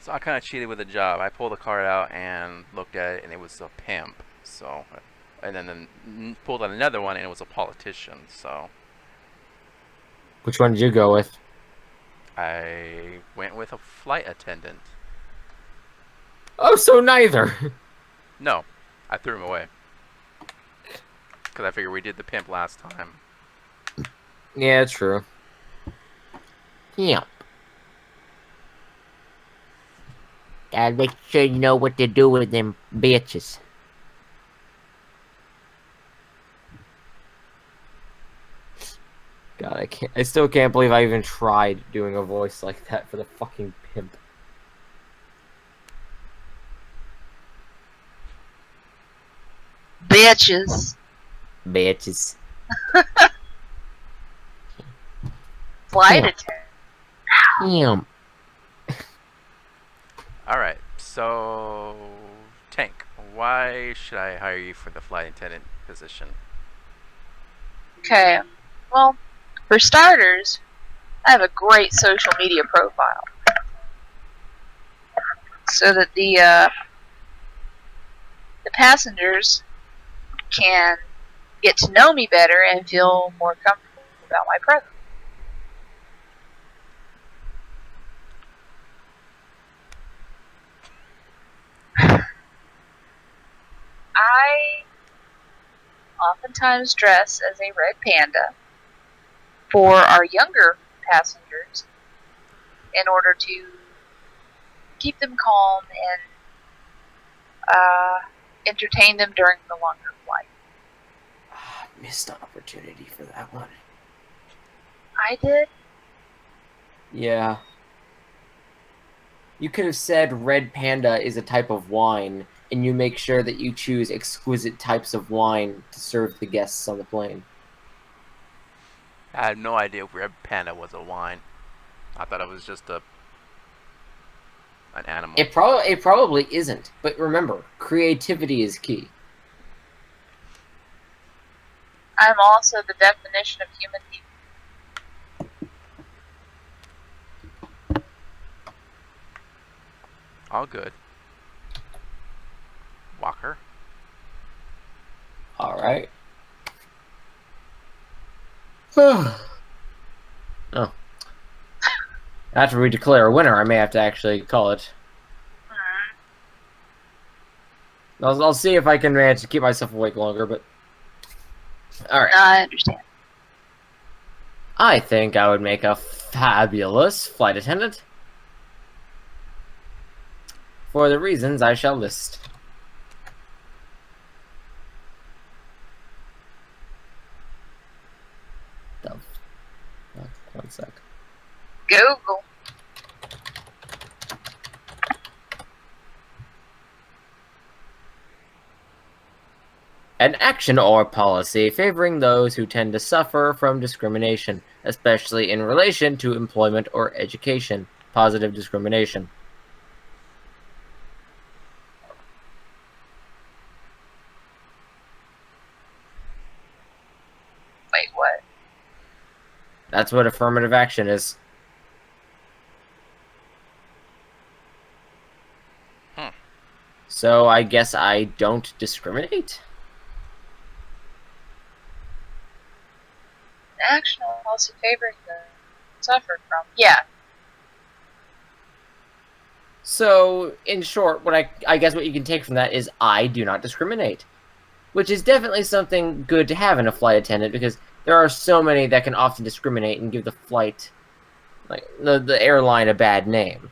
So I kind of cheated with a job. I pulled the card out and looked at it, and it was a pimp. So, and then pulled out another one, and it was a politician. So Which one did you go with? I went with a flight attendant. Oh, so neither. No, I threw him away because I figured we did the pimp last time. Yeah, true. Yeah. Gotta make sure you know what to do with them bitches. God, I still can't believe I even tried doing a voice like that for the fucking pimp. Bitches. Bitches. Flight Yeah. attendant. Yeah. All right, so Tank, why should I hire you for the flight attendant position? Okay. Well, for starters, I have a great social media profile. So that the passengers can get to know me better and feel more comfortable about my presence. I oftentimes dress as a red panda for our younger passengers in order to keep them calm and entertain them during the longer flight. Missed opportunity for that one. I did. Yeah. You could have said red panda is a type of wine, and you make sure that you choose exquisite types of wine to serve the guests on the plane. I had no idea Red Panda was a wine. I thought it was just an animal. It probably isn't, but remember, creativity is key. I'm also the definition of human being. All good. Walker. Alright. Oh. After we declare a winner, I may have to actually call it. I'll see if I can manage to keep myself awake longer, but... Alright. I understand. I think I would make a fabulous flight attendant. For the reasons I shall list. One sec. Google. An action or policy favoring those who tend to suffer from discrimination, especially in relation to employment or education. Positive discrimination. Wait, what? That's what affirmative action is. So I guess I don't discriminate? Action policy favoring the suffered from. Yeah. So, in short, what I guess what you can take from that is I do not discriminate. Which is definitely something good to have in a flight attendant, because there are so many that can often discriminate and give the flight, like, the airline a bad name.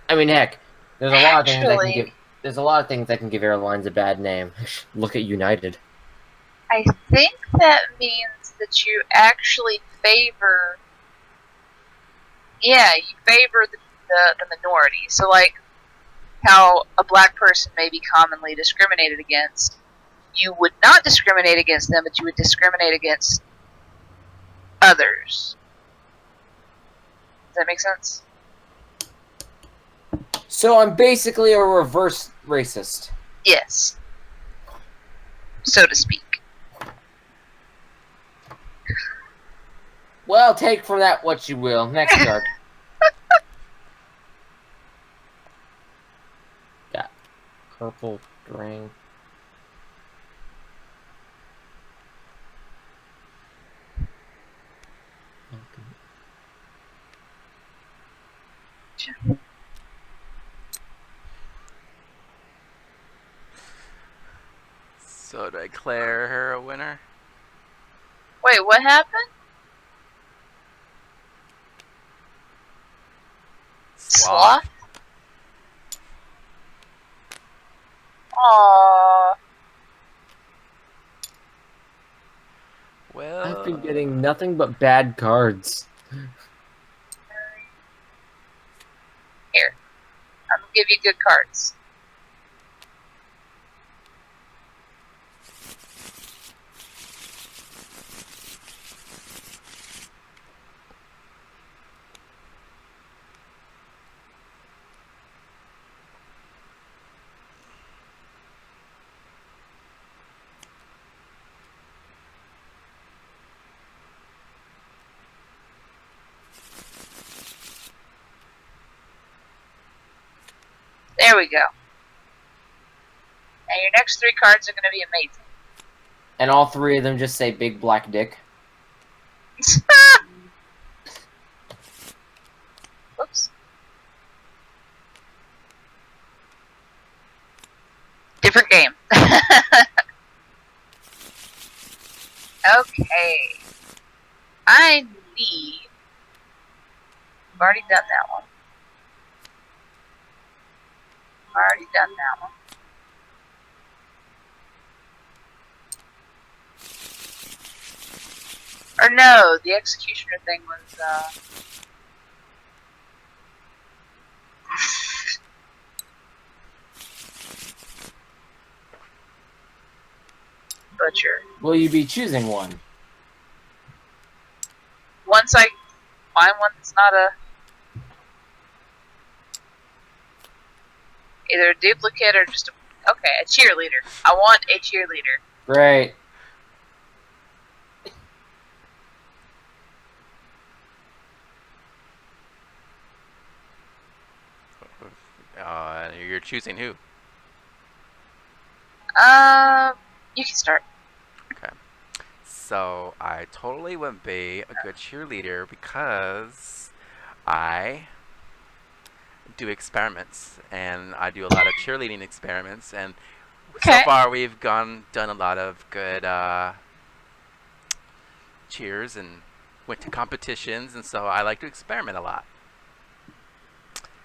I mean, heck, there's a lot of things that can give... There's a lot of things that can give airlines a bad name. Look at United. I think that means that you actually favor... Yeah, you favor the minority. So, like, how a black person may be commonly discriminated against, you would not discriminate against them, but you would discriminate against others. Does that make sense? So I'm basically a reverse racist. Yes. So to speak. Well, take from that what you will. Next card. purple drink. Okay. So do I declare her a winner? Wait, what happened? Sloth? Aww. Well, I've been getting nothing but bad cards. Here. I'm gonna give you good cards. There we go. And your next 3 cards are going to be amazing. And all 3 of them just say big black dick. Whoops. Different game. Okay. I need... I've already done that one. I've already done that one. Or no, the executioner thing was, Butcher. Will you be choosing one? Once I find one that's not a... either a duplicate or just a... Okay, a cheerleader. I want a cheerleader. Great. you're choosing who? You can start. Okay. So I totally wouldn't be a good cheerleader because I do experiments and I do a lot of cheerleading experiments, and so Okay. far we've done a lot of good cheers and went to competitions, and so I like to experiment a lot.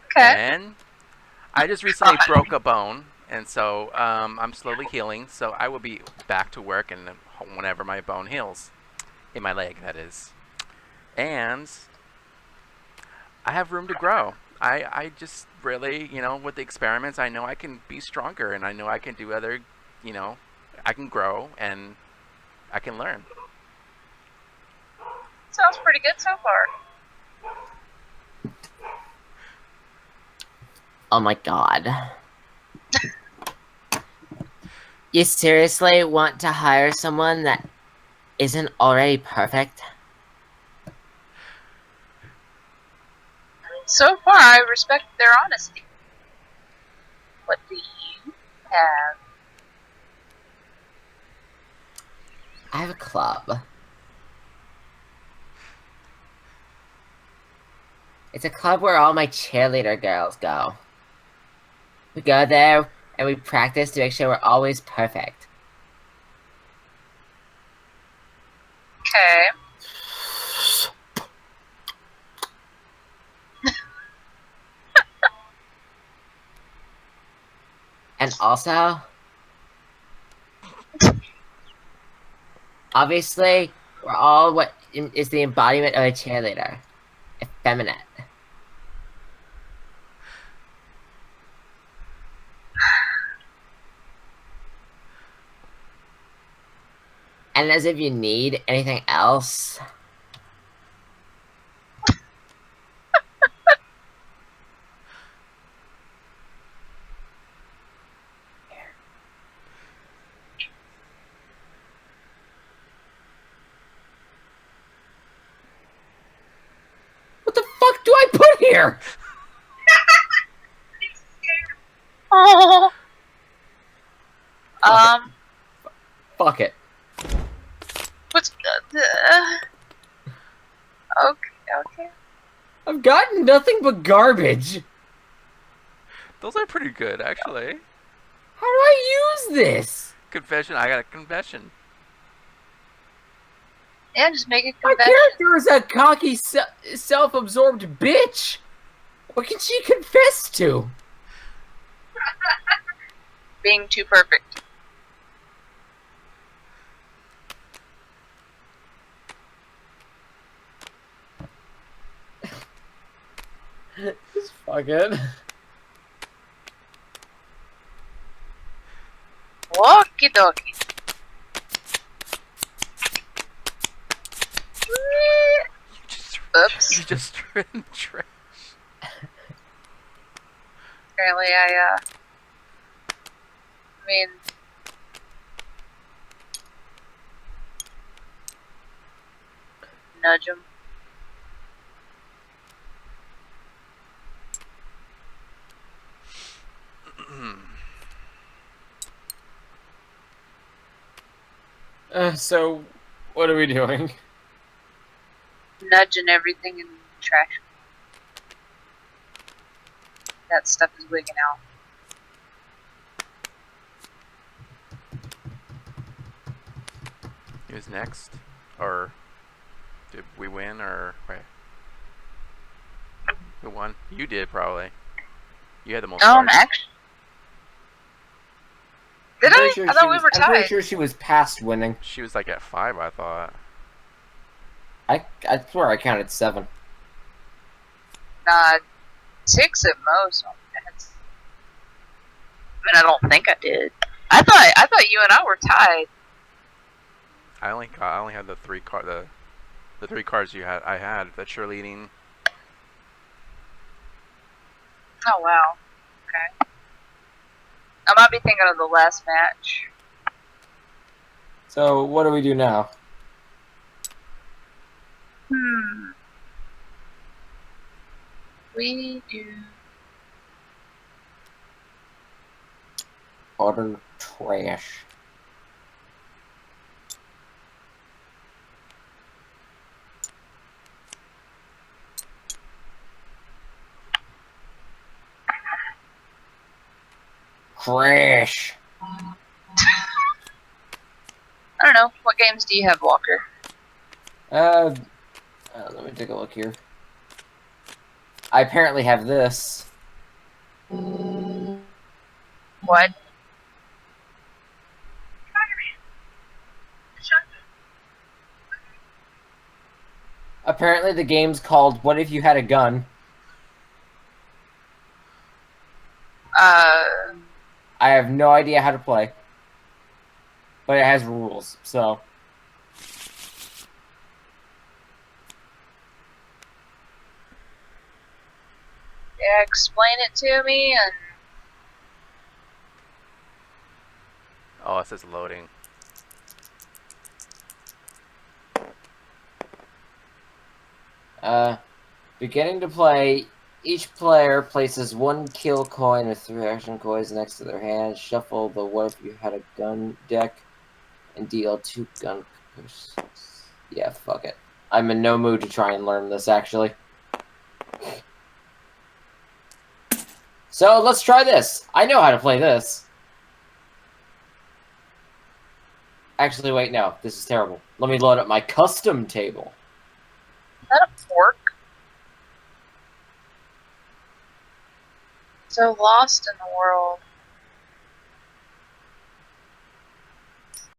Okay. And I just recently broke a bone, and so I'm slowly healing, so I will be back to work and whenever my bone heals. In my leg, that is. And I have room to grow. I just really, with the experiments, I know I can be stronger, and I know I can do other, I can grow, and I can learn. Sounds pretty good so far. Oh my god. You seriously want to hire someone that isn't already perfect? So far, I respect their honesty. What do you have? I have a club. It's a club where all my cheerleader girls go. We go there and we practice to make sure we're always perfect. Okay. And also, obviously, we're all what is the embodiment of a cheerleader. Effeminate. And as if you need anything else. What the fuck do I put here? Oh. Fuck it. What's okay. I've gotten nothing but garbage. Those are pretty good, actually. How do I use this? Confession. I got a confession. Yeah, just make a My confession. character is a cocky, self-absorbed bitch. What can she confess to? Being too perfect. Just fuck it. Walkie dokie. Oops. You just threw it in the trash. Apparently I mean... Nudge him. So, what are we doing? Nudging everything in the trash. That stuff is wigging out. Who's next? Or did we win? Or wait, who won? You did probably. You had the most. Actually, did I? Sure I thought we were I'm pretty tied. sure she was past winning. She was like at 5, I thought. I swear I counted 7. Nah, 6 at most. That's... I mean, I don't think I did. I thought you and I were tied. I only had the 3 the 3 cards you had. I had the cheerleading. Oh wow. Okay. I might be thinking of the last match. So, what do we do now? We do. Utter trash. Crash. I don't know. What games do you have, Walker? Let me take a look here. I apparently have this. What? Apparently the game's called What If You Had a Gun? I have no idea how to play. But it has rules, so... Yeah, explain it to me and... Oh, it says loading. Beginning to play, each player places 1 kill coin with 3 action coins next to their hand. Shuffle the What If You Had a Gun deck and deal 2 gun pushes. Yeah, fuck it. I'm in no mood to try and learn this, actually. So, let's try this. I know how to play this. Actually, wait, no. This is terrible. Let me load up my custom table. Is that a fork? So lost in the world.